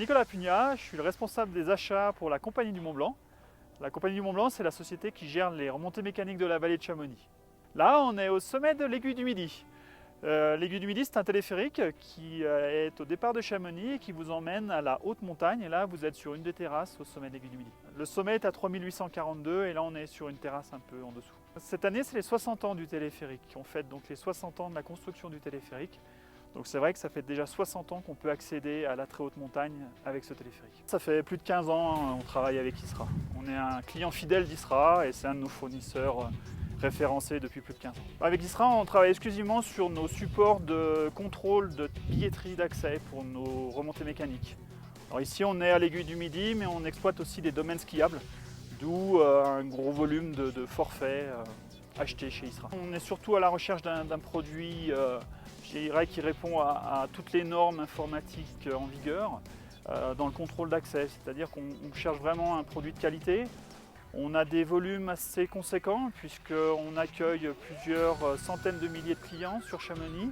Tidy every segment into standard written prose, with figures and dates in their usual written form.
Nicolas Pugnat, je suis le responsable des achats pour la Compagnie du Mont-Blanc. La Compagnie du Mont-Blanc, c'est la société qui gère les remontées mécaniques de la vallée de Chamonix. Là, on est au sommet de l'Aiguille du Midi. L'Aiguille du Midi, c'est un téléphérique qui est au départ de Chamonix et qui vous emmène à la haute montagne. Et là, vous êtes sur une des terrasses au sommet de l'Aiguille du Midi. Le sommet est à 3842 et là, on est sur une terrasse un peu en dessous. Cette année, c'est les 60 ans du téléphérique. On fête donc les 60 ans de la construction du téléphérique. Donc c'est vrai que ça fait déjà 60 ans qu'on peut accéder à la très haute montagne avec ce téléphérique. Ça fait plus de 15 ans qu'on travaille avec ISRA. On est un client fidèle d'ISRA et c'est un de nos fournisseurs référencés depuis plus de 15 ans. Avec ISRA, on travaille exclusivement sur nos supports de contrôle de billetterie d'accès pour nos remontées mécaniques. Alors ici, on est à l'Aiguille du Midi, mais on exploite aussi des domaines skiables, d'où un gros volume de forfaits achetés chez ISRA. On est surtout à la recherche d'un produit je dirais qui répond à toutes les normes informatiques en vigueur dans le contrôle d'accès, c'est-à-dire qu'on cherche vraiment un produit de qualité. On a des volumes assez conséquents puisqu'on accueille plusieurs centaines de milliers de clients sur Chamonix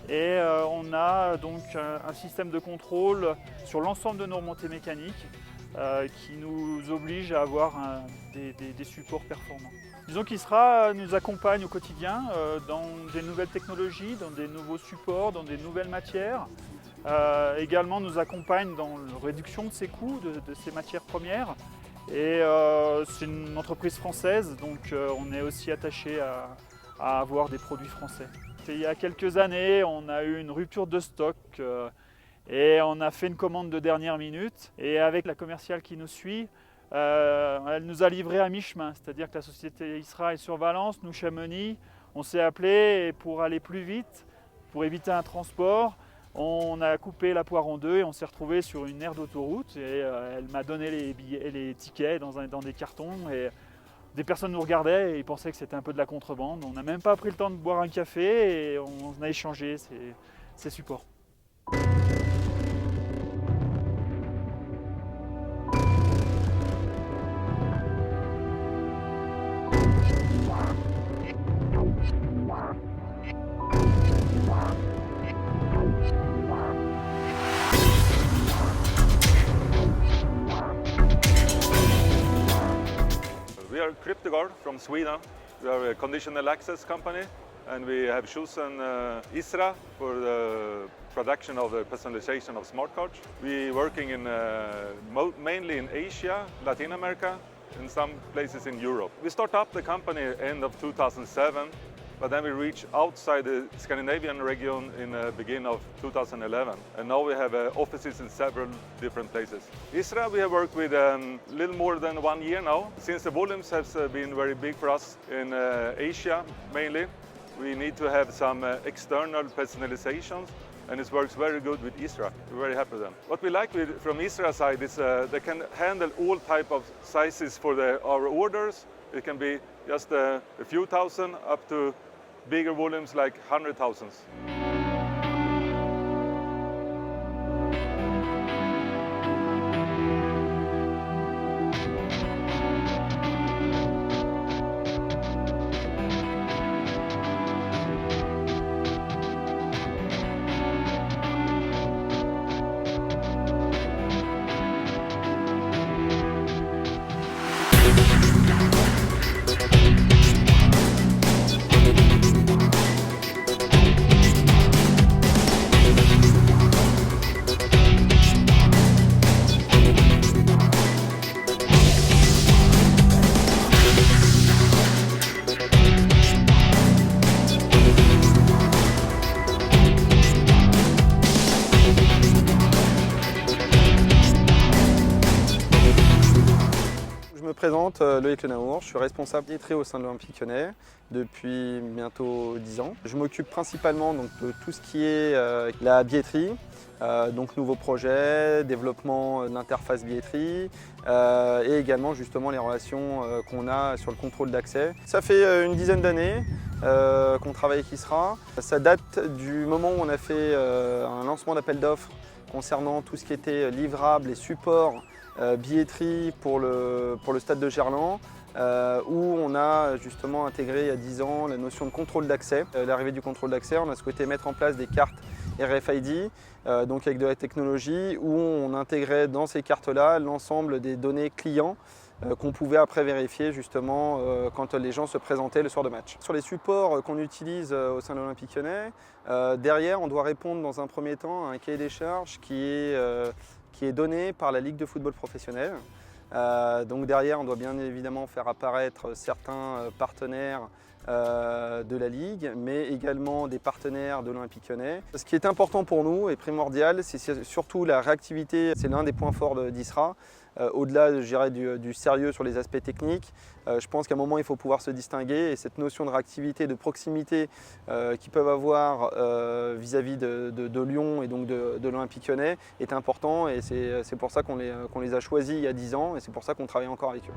et on a donc un système de contrôle sur l'ensemble de nos remontées mécaniques qui nous oblige à avoir des supports performants. Disons qu'ISRA nous accompagne au quotidien dans des nouvelles technologies, dans des nouveaux supports, dans des nouvelles matières. Également nous accompagne dans la réduction de ces coûts, de ces matières premières. Et c'est une entreprise française, donc on est aussi attaché à avoir des produits français. Il y a quelques années, on a eu une rupture de stock et on a fait une commande de dernière minute. Et avec la commerciale qui nous suit, elle nous a livré à mi-chemin, c'est-à-dire que la société ISRA est sur Valence, nous Chamonix. On s'est appelé et pour aller plus vite, pour éviter un transport, on a coupé la poire en deux et on s'est retrouvé sur une aire d'autoroute. Et elle m'a donné les tickets dans des cartons et des personnes nous regardaient et ils pensaient que c'était un peu de la contrebande. On n'a même pas pris le temps de boire un café et on a échangé ces supports. We are Cryptogard from Sweden. We are a conditional access company and we have chosen ISRA for the production of the personalization of smart cards. We are working in mainly in Asia, Latin America and some places in Europe. We start up the company end of 2007, but then we reach outside the Scandinavian region in the beginning of 2011. And now we have offices in several different places. ISRA we have worked with a little more than 1 year now. Since the volumes have been very big for us in Asia mainly, we need to have some external personalizations and it works very good with ISRA. We're very happy with them. What we like from ISRA side is they can handle all type of sizes for our orders. It can be just a few thousand up to bigger volumes like 100,000. Je me présente, Loïc Lenaour, je suis responsable billetterie au sein de l'Olympique Lyonnais depuis bientôt 10 ans. Je m'occupe principalement donc, de tout ce qui est la billetterie, donc nouveaux projets, développement de l'interface billetterie et également justement les relations qu'on a sur le contrôle d'accès. Ça fait une dizaine d'années qu'on travaille avec ISRA. Ça date du moment où on a fait un lancement d'appel d'offres concernant tout ce qui était livrable et support billetterie pour le stade de Gerland. où on a justement intégré il y a 10 ans la notion de contrôle d'accès. L'arrivée du contrôle d'accès, on a souhaité mettre en place des cartes RFID, donc avec de la technologie, où on intégrait dans ces cartes-là l'ensemble des données clients qu'on pouvait après vérifier justement quand les gens se présentaient le soir de match. Sur les supports qu'on utilise au sein de l'Olympique Lyonnais, derrière on doit répondre dans un premier temps à un cahier des charges qui est donné par la Ligue de football professionnel. Donc derrière on doit bien évidemment faire apparaître certains partenaires de la Ligue, mais également des partenaires de l'Olympique Lyonnais. Ce qui est important pour nous et primordial, c'est surtout la réactivité. C'est l'un des points forts d'ISRA. Au-delà, je dirais, du sérieux sur les aspects techniques, je pense qu'à un moment il faut pouvoir se distinguer, et cette notion de réactivité, de proximité qu'ils peuvent avoir vis-à-vis de Lyon et donc de l'Olympique Lyonnais est important, et c'est pour ça qu'on les a choisis il y a 10 ans, et c'est pour ça qu'on travaille encore avec eux.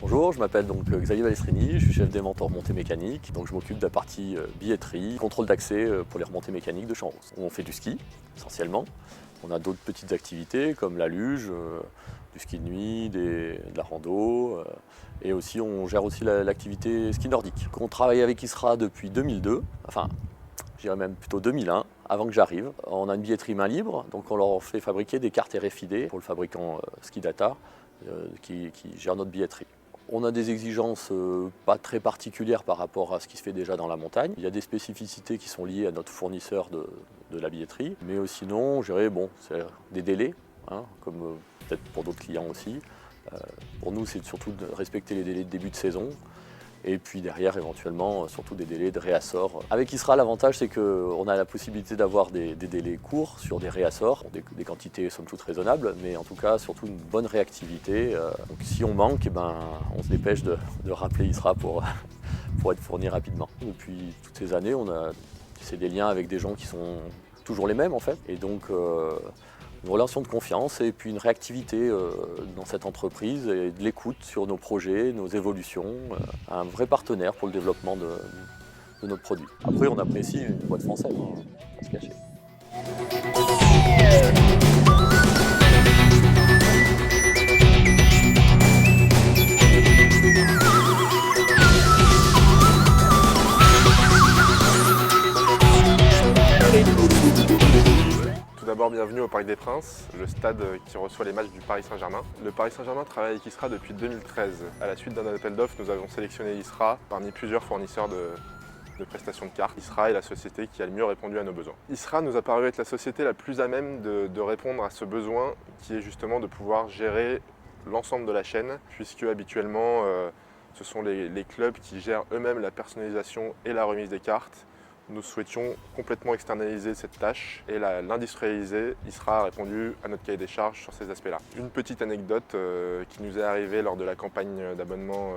Bonjour, je m'appelle donc Xavier Balestrini, je suis chef des mentors remontées mécaniques, donc je m'occupe de la partie billetterie, contrôle d'accès pour les remontées mécaniques de Champs-Roses. On fait du ski essentiellement, on a d'autres petites activités comme la luge, du ski de nuit, de la rando, et aussi on gère aussi l'activité ski nordique. On travaille avec ISRA depuis 2002, enfin je dirais même plutôt 2001, avant que j'arrive. On a une billetterie main libre, donc on leur fait fabriquer des cartes RFID pour le fabricant Skidata qui gère notre billetterie. On a des exigences pas très particulières par rapport à ce qui se fait déjà dans la montagne. Il y a des spécificités qui sont liées à notre fournisseur de la billetterie. Mais sinon, je dirais, c'est des délais, hein, comme peut-être pour d'autres clients aussi. Pour nous, c'est surtout de respecter les délais de début de saison. Et puis derrière, éventuellement, surtout des délais de réassort. Avec ISRA, l'avantage, c'est qu'on a la possibilité d'avoir des délais courts sur des réassorts, des quantités somme toute raisonnables, mais en tout cas, surtout une bonne réactivité. Donc si on manque, on se dépêche de rappeler ISRA pour être fourni rapidement. Depuis toutes ces années, c'est des liens avec des gens qui sont toujours les mêmes en fait. Et donc, une relation de confiance et puis une réactivité dans cette entreprise et de l'écoute sur nos projets, nos évolutions, un vrai partenaire pour le développement de notre produit. Après, on apprécie une boîte française, on va pas se cacher. D'abord, bienvenue au Parc des Princes, le stade qui reçoit les matchs du Paris Saint-Germain. Le Paris Saint-Germain travaille avec ISRA depuis 2013. À la suite d'un appel d'offres, nous avons sélectionné ISRA parmi plusieurs fournisseurs de prestations de cartes. ISRA est la société qui a le mieux répondu à nos besoins. ISRA nous a paru être la société la plus à même de répondre à ce besoin qui est justement de pouvoir gérer l'ensemble de la chaîne, puisque habituellement ce sont les clubs qui gèrent eux-mêmes la personnalisation et la remise des cartes. Nous souhaitions complètement externaliser cette tâche et l'industrialiser. ISRA a répondu à notre cahier des charges sur ces aspects-là. Une petite anecdote qui nous est arrivée lors de la campagne d'abonnement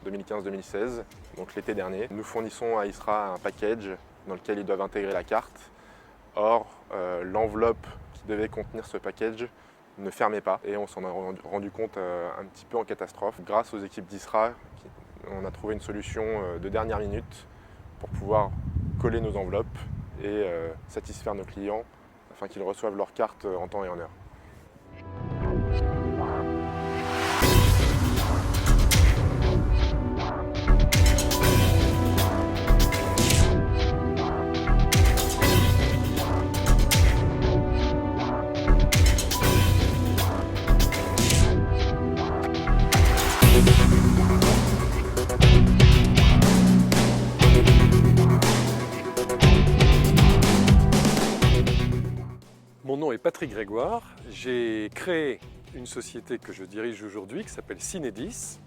2015-2016, donc l'été dernier. Nous fournissons à ISRA un package dans lequel ils doivent intégrer la carte. Or, l'enveloppe qui devait contenir ce package ne fermait pas et on s'en a rendu compte un petit peu en catastrophe. Grâce aux équipes d'ISRA, on a trouvé une solution de dernière minute pour pouvoir coller nos enveloppes et satisfaire nos clients afin qu'ils reçoivent leur carte en temps et en heure. Mon nom est Patrick Grégoire, j'ai créé une société que je dirige aujourd'hui qui s'appelle Cinedis.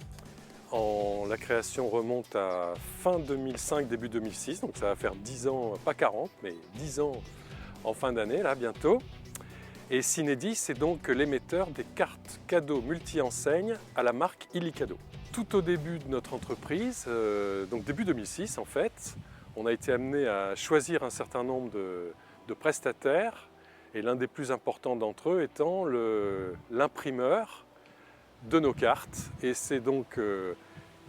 La création remonte à fin 2005, début 2006, donc ça va faire 10 ans, pas 40, mais 10 ans en fin d'année, là, bientôt. Et Cinedi, c'est donc l'émetteur des cartes cadeaux multi-enseignes à la marque Illicadeau. Tout au début de notre entreprise, donc début 2006 en fait, on a été amené à choisir un certain nombre de prestataires, et l'un des plus importants d'entre eux étant l'imprimeur de nos cartes. Et c'est donc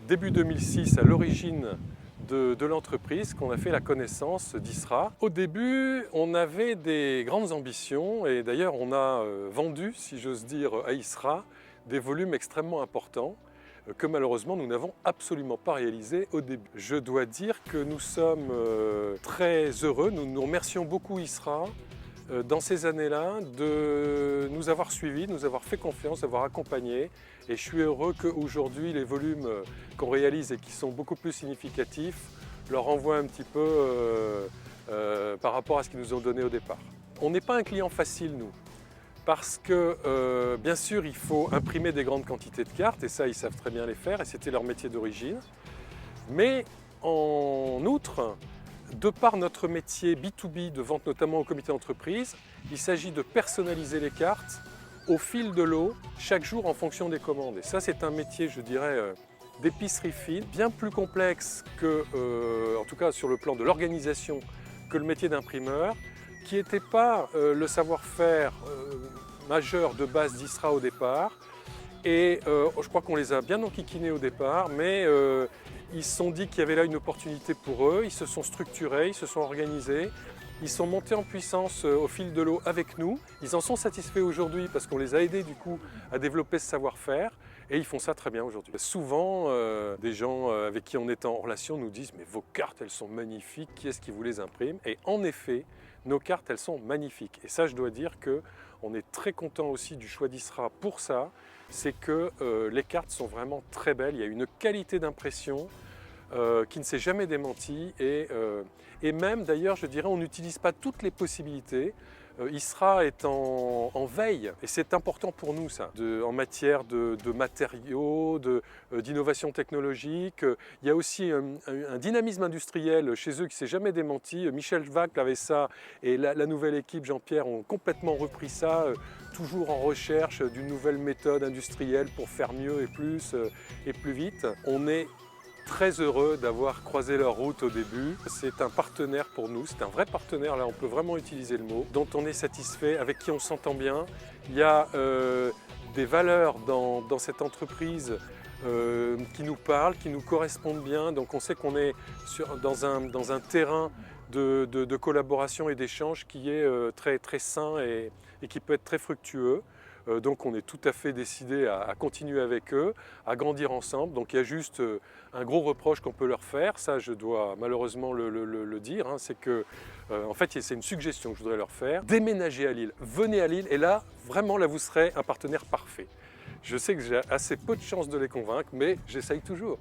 début 2006, à l'origine de l'entreprise, qu'on a fait la connaissance d'ISRA. Au début, on avait des grandes ambitions et d'ailleurs on a vendu, si j'ose dire, à ISRA des volumes extrêmement importants que malheureusement nous n'avons absolument pas réalisés au début. Je dois dire que nous sommes très heureux, nous remercions beaucoup ISRA dans ces années-là de nous avoir suivis, de nous avoir fait confiance, d'avoir accompagnés. Et je suis heureux qu'aujourd'hui, les volumes qu'on réalise et qui sont beaucoup plus significatifs leur envoient un petit peu par rapport à ce qu'ils nous ont donné au départ. On n'est pas un client facile, nous, parce que bien sûr, il faut imprimer des grandes quantités de cartes, et ça, ils savent très bien les faire, et c'était leur métier d'origine. Mais en outre, de par notre métier B2B de vente notamment au comité d'entreprise, il s'agit de personnaliser les cartes au fil de l'eau, chaque jour en fonction des commandes. Et ça, c'est un métier, je dirais, d'épicerie fine, bien plus complexe que, en tout cas sur le plan de l'organisation, que le métier d'imprimeur, qui n'était pas le savoir-faire majeur de base d'ISRA au départ. Et je crois qu'on les a bien enquiquinés au départ, mais ils se sont dit qu'il y avait là une opportunité pour eux, ils se sont structurés, ils se sont organisés, ils sont montés en puissance au fil de l'eau avec nous. Ils en sont satisfaits aujourd'hui parce qu'on les a aidés du coup à développer ce savoir-faire et ils font ça très bien aujourd'hui. Souvent, des gens avec qui on est en relation nous disent « mais vos cartes, elles sont magnifiques, qui est-ce qui vous les imprime ?» Et en effet, nos cartes, elles sont magnifiques. Et ça, je dois dire qu'on est très content aussi du choix d'ISRA pour ça. C'est que les cartes sont vraiment très belles. Il y a une qualité d'impression qui ne s'est jamais démentie. Et même, d'ailleurs, je dirais, on n'utilise pas toutes les possibilités. ISRA est en veille, et c'est important pour nous, ça, en matière de matériaux, d'innovation technologique. Il y a aussi un dynamisme industriel chez eux qui ne s'est jamais démenti. Michel Vac avait ça, et la nouvelle équipe, Jean-Pierre, ont complètement repris ça, toujours en recherche d'une nouvelle méthode industrielle pour faire mieux et plus vite. On est très heureux d'avoir croisé leur route au début. C'est un partenaire pour nous, c'est un vrai partenaire, là on peut vraiment utiliser le mot, dont on est satisfait, avec qui on s'entend bien. Il y a des valeurs dans cette entreprise qui nous parlent, qui nous correspondent bien, donc on sait qu'on est dans un terrain de collaboration et d'échange qui est très, très sain et qui peut être très fructueux. Donc on est tout à fait décidé à continuer avec eux, à grandir ensemble. Donc il y a juste un gros reproche qu'on peut leur faire, ça je dois malheureusement le dire, hein, c'est que en fait c'est une suggestion que je voudrais leur faire. Déménagez à Lille, venez à Lille et là vraiment là vous serez un partenaire parfait. Je sais que j'ai assez peu de chances de les convaincre, mais j'essaye toujours.